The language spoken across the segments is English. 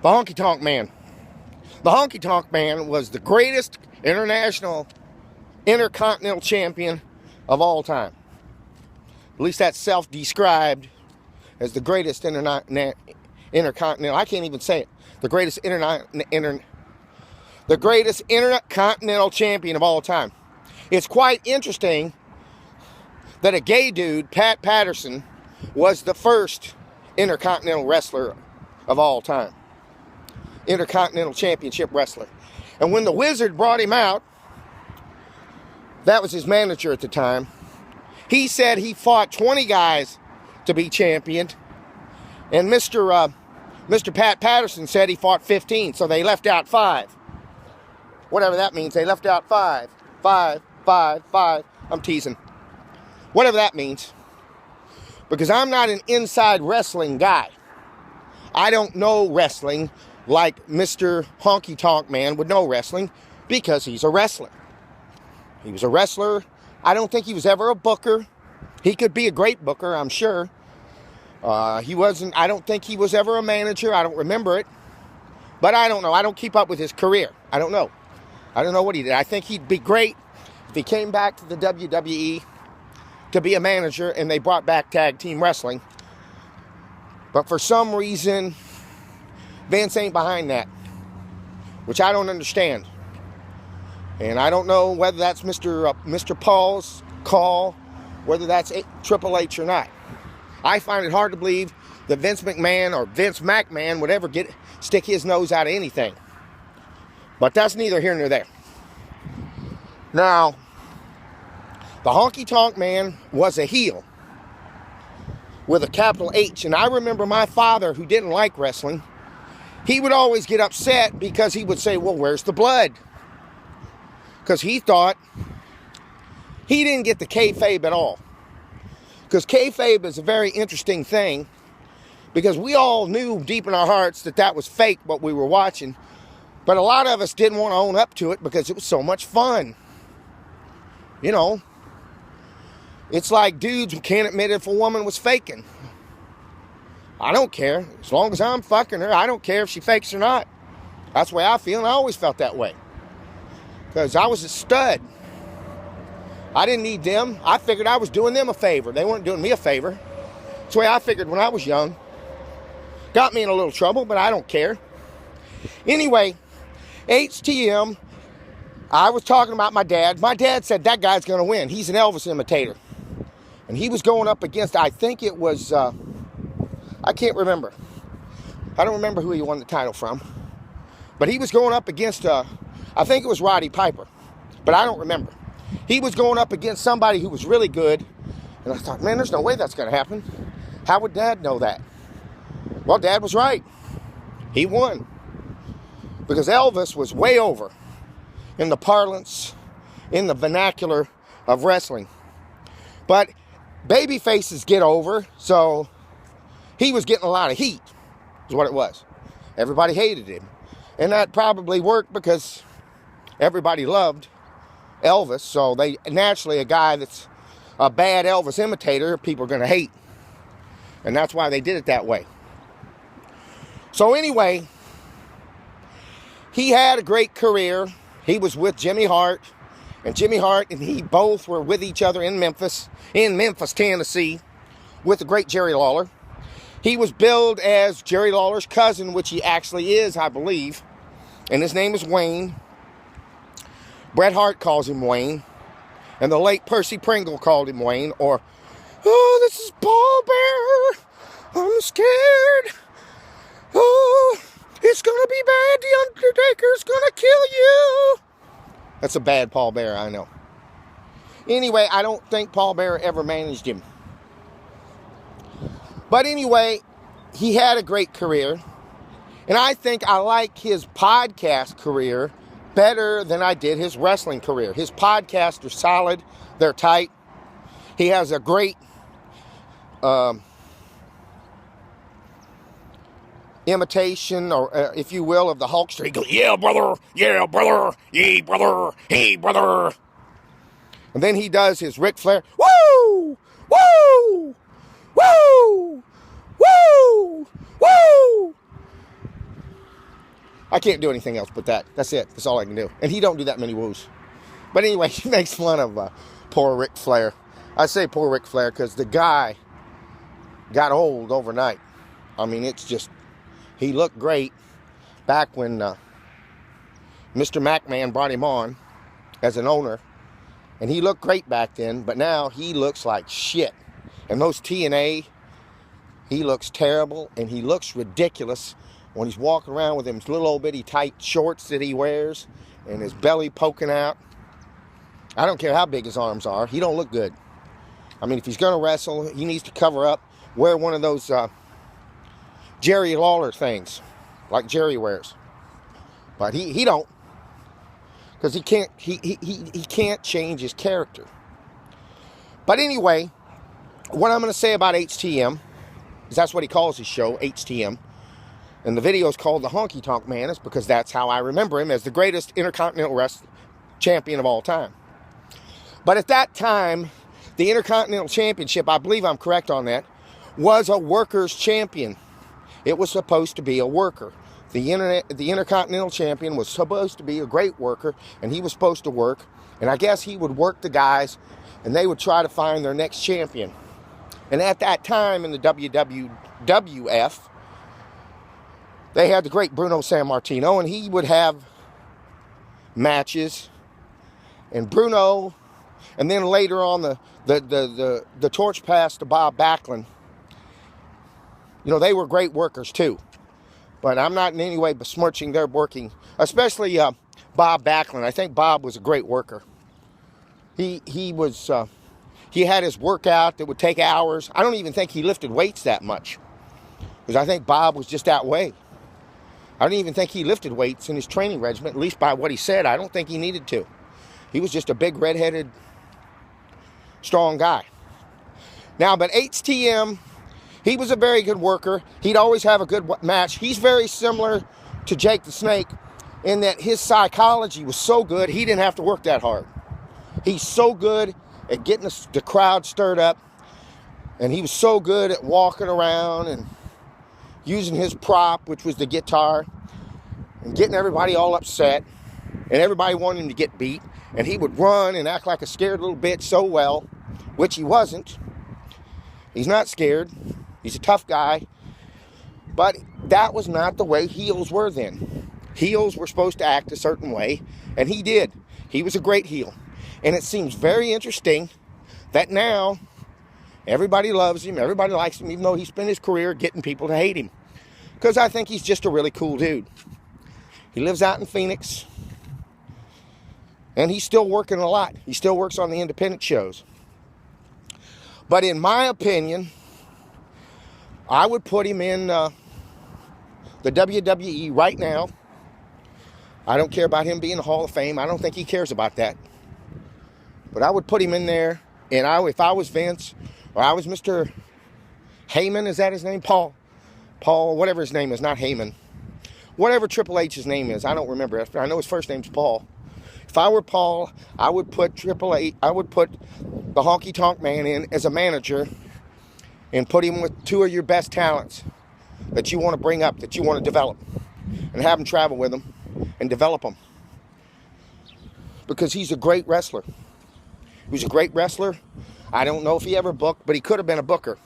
The Honkeytonk Man. The Honkeytonk Man was the greatest international intercontinental champion of all time. At least that's self-described as the greatest intercontinental. I can't even say it. The greatest intercontinental champion of all time. It's quite interesting that a gay dude, Pat Patterson, was the first intercontinental wrestler of all time. Intercontinental Championship wrestler. And when the Wizard brought him out, that was his manager at the time, he said he fought 20 guys to be champion. And Mr. Pat Patterson said he fought 15, so they left out 5. Whatever that means, they left out 5. 5. I'm teasing. Whatever that means. Because I'm not an inside wrestling guy. I don't know wrestling like Mr. Honkeytonk Man would know wrestling because he's a wrestler. He was a wrestler. I don't think he was ever a booker. He could be a great booker, I'm sure. He wasn't. I don't think he was ever a manager. I don't remember it. But I don't know. I don't keep up with his career. I don't know. I don't know what he did. I think he'd be great if he came back to the WWE to be a manager and they brought back tag team wrestling. But for some reason, Vince ain't behind that, which I don't understand. And I don't know whether that's Mr. Paul's call, whether that's Triple H or not. I find it hard to believe that Vince McMahon or Vince McMahon would ever stick his nose out of anything. But that's neither here nor there. Now, the Honkeytonk Man was a heel with a capital H. And I remember my father, who didn't like wrestling, he would always get upset because he would say, well, where's the blood? Because he thought he didn't get the kayfabe at all. Because kayfabe is a very interesting thing, because we all knew deep in our hearts that that was fake, what we were watching. But a lot of us didn't want to own up to it because it was so much fun. You know, it's like dudes who can't admit if a woman was faking. I don't care. As long as I'm fucking her, I don't care if she fakes or not. That's the way I feel, and I always felt that way. Because I was a stud. I didn't need them. I figured I was doing them a favor. They weren't doing me a favor. That's the way I figured when I was young. Got me in a little trouble, but I don't care. Anyway, HTM, I was talking about my dad. My dad said that guy's going to win. He's an Elvis imitator. And he was going up against, I think it was, I can't remember. I don't remember who he won the title from. But he was going up against, I think it was Roddy Piper. But I don't remember. He was going up against somebody who was really good. And I thought, man, there's no way that's going to happen. How would Dad know that? Well, Dad was right. He won. Because Elvis was way over in the parlance, in the vernacular of wrestling. But baby faces get over, so he was getting a lot of heat, is what it was. Everybody hated him. And that probably worked because everybody loved Elvis, so they naturally, a guy that's a bad Elvis imitator, people are going to hate. And that's why they did it that way. So anyway, he had a great career. He was with Jimmy Hart, and Jimmy Hart and he both were with each other in Memphis, Tennessee, with the great Jerry Lawler. He was billed as Jerry Lawler's cousin, which he actually is, I believe, and his name is Wayne. Bret Hart calls him Wayne, and the late Percy Pringle called him Wayne, or, oh, this is Paul Bearer, I'm scared, oh, it's gonna be bad, the Undertaker's gonna kill you. That's a bad Paul Bearer, I know. Anyway, I don't think Paul Bearer ever managed him. But anyway, he had a great career, and I think I like his podcast career better than I did his wrestling career. His podcasts are solid. They're tight. He has a great imitation, or if you will, of the Hulkster. He goes, yeah, brother, yeah, hey, brother. And then he does his Ric Flair, woo, woo, woo, woo, woo. I can't do anything else but that. That's it. That's all I can do. And he don't do that many woos. But anyway, he makes fun of poor Ric Flair. I say poor Ric Flair because the guy got old overnight. I mean, it's just, he looked great back when Mr. McMahon brought him on as an owner. And he looked great back then, but now he looks like shit. And those TNA, he looks terrible and he looks ridiculous when he's walking around with them little old bitty tight shorts that he wears and his belly poking out. I don't care how big his arms are. He don't look good. I mean, if he's going to wrestle, he needs to cover up, wear one of those Jerry Lawler things, like Jerry wears. But he don't, because he can't change his character. But anyway, what I'm going to say about HTM, because that's what he calls his show, HTM, and the video is called The Honkeytonk Man, is because that's how I remember him, as the greatest Intercontinental Wrestling Champion of all time. But at that time, the Intercontinental Championship, I believe I'm correct on that, was a workers' champion. It was supposed to be a worker. The Intercontinental Champion was supposed to be a great worker, and he was supposed to work. And I guess he would work the guys, and they would try to find their next champion. And at that time in the WWF, they had the great Bruno Sammartino, and he would have matches. And Bruno, and then later on the torch passed to Bob Backlund. You know, they were great workers too. But I'm not in any way besmirching their working, especially Bob Backlund. I think Bob was a great worker. He had his workout that would take hours. I don't even think he lifted weights that much, because I think Bob was just that way. I don't even think he lifted weights in his training regimen, at least by what he said. I don't think he needed to. He was just a big, red-headed, strong guy. Now, but HTM, he was a very good worker. He'd always have a good match. He's very similar to Jake the Snake in that his psychology was so good, he didn't have to work that hard. He's so good at getting the crowd stirred up, and he was so good at walking around and using his prop, which was the guitar, and getting everybody all upset, and everybody wanted him to get beat. And he would run and act like a scared little bitch so well, which he wasn't. He's not scared. He's a tough guy. But that was not the way heels were then. Heels were supposed to act a certain way, and he did. He was a great heel. And it seems very interesting that now everybody loves him, everybody likes him, even though he spent his career getting people to hate him. Because I think he's just a really cool dude. He lives out in Phoenix. And he's still working a lot. He still works on the independent shows. But in my opinion, I would put him in the WWE right now. I don't care about him being in the Hall of Fame. I don't think he cares about that. But I would put him in there. And if I was Vince, or I was Mr. Heyman, is that his name? Paul, whatever his name is, not Heyman. Whatever Triple H's name is, I don't remember. I know his first name's Paul. If I were Paul, I would put Triple H, I would put the Honkeytonk Man in as a manager and put him with two of your best talents that you want to bring up, that you want to develop, and have him travel with them and develop them. Because he's a great wrestler. He was a great wrestler. I don't know if he ever booked, but he could have been a booker.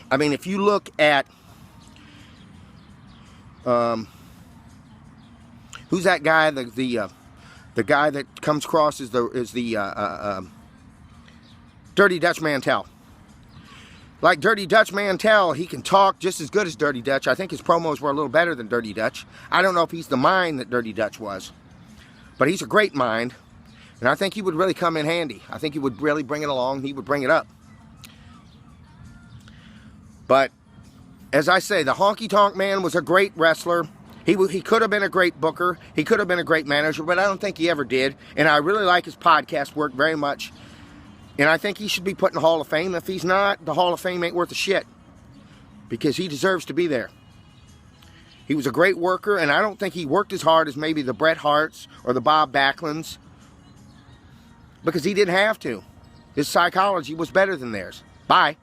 I mean, if you look at who's that guy? The guy that comes across as the Dirty Dutch Mantel. Like Dirty Dutch Mantel, he can talk just as good as Dirty Dutch. I think his promos were a little better than Dirty Dutch. I don't know if he's the mind that Dirty Dutch was, but he's a great mind, and I think he would really come in handy. I think he would really bring it along. He would bring it up. But as I say, the Honkeytonk Man was a great wrestler. He could have been a great booker. He could have been a great manager, but I don't think he ever did. And I really like his podcast work very much. And I think he should be put in the Hall of Fame. If he's not, the Hall of Fame ain't worth a shit, because he deserves to be there. He was a great worker, and I don't think he worked as hard as maybe the Bret Harts or the Bob Backlunds, because he didn't have to. His psychology was better than theirs. Bye.